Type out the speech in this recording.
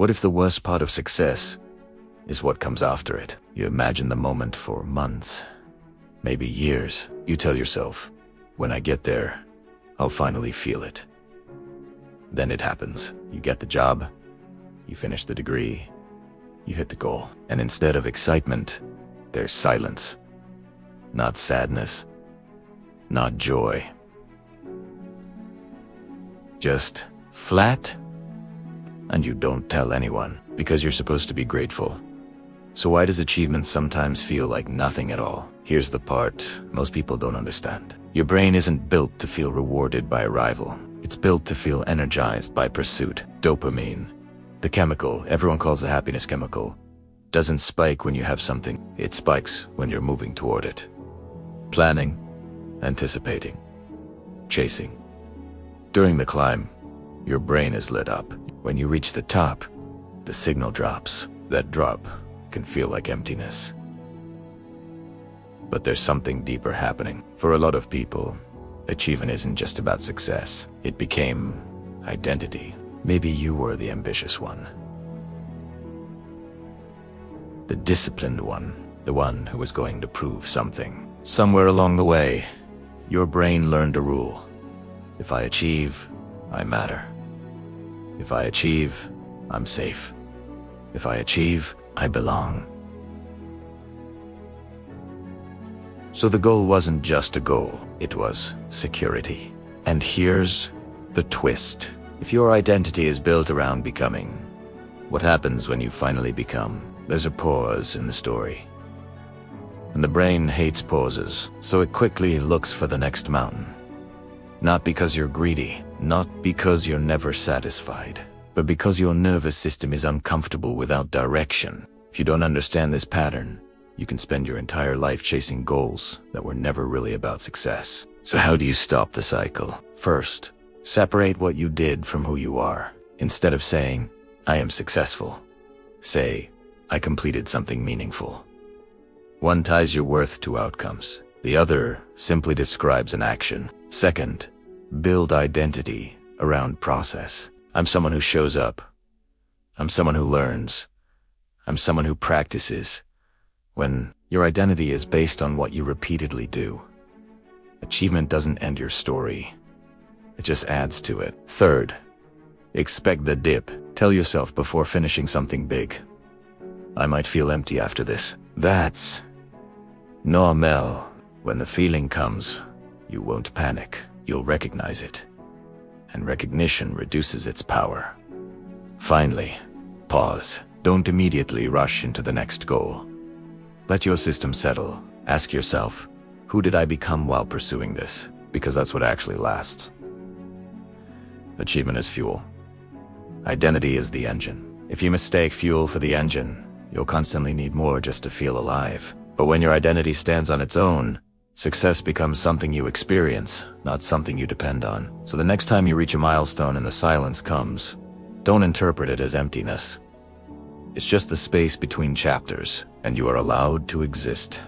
What if the worst part of success is what comes after it? You imagine the moment for months, maybe years. You tell yourself, when I get there, I'll finally feel it. Then it happens. You get the job, you finish the degree, you hit the goal. And instead of excitement, there's silence. Not sadness, not joy. Just flat, and you don't tell anyone because you're supposed to be grateful. So why does achievement sometimes feel like nothing at all? Here's the part most people don't understand. Your brain isn't built to feel rewarded by arrival. It's built to feel energized by pursuit. Dopamine, the chemical everyone calls the happiness chemical, doesn't spike when you have something. It spikes when you're moving toward it. Planning, anticipating, chasing. During the climb, your brain is lit up. When you reach the top, the signal drops. That drop can feel like emptiness. But there's something deeper happening. For a lot of people, achievement isn't just about success. It became identity. Maybe you were the ambitious one, the disciplined one, the one who was going to prove something. Somewhere along the way, your brain learned a rule. If I achieve, I matter. If I achieve, I'm safe. If I achieve, I belong. So the goal wasn't just a goal, it was security. And here's the twist. If your identity is built around becoming, what happens when you finally become? There's a pause in the story. And the brain hates pauses, so it quickly looks for the next mountain. Not because you're greedy, not because you're never satisfied, but because your nervous system is uncomfortable without direction. If you don't understand this pattern, you can spend your entire life chasing goals that were never really about success. So how do you stop the cycle? First, separate what you did from who you are. Instead of saying, I am successful, say, I completed something meaningful. One ties your worth to outcomes. The other simply describes an action. Second, build identity around process. I'm someone who shows up. I'm someone who learns. I'm someone who practices. When your identity is based on what you repeatedly do, achievement doesn't end your story. It just adds to it. Third, expect the dip. Tell yourself before finishing something big, I might feel empty after this. That's normal. When the feeling comes, you won't panic. You'll recognize it. And recognition reduces its power. Finally, pause. Don't immediately rush into the next goal. Let your system settle. Ask yourself, who did I become while pursuing this? Because that's what actually lasts. Achievement is fuel. Identity is the engine. If you mistake fuel for the engine, you'll constantly need more just to feel alive. But when your identity stands on its own, success becomes something you experience, not something you depend on. So the next time you reach a milestone and the silence comes, don't interpret it as emptiness. It's just the space between chapters, and you are allowed to exist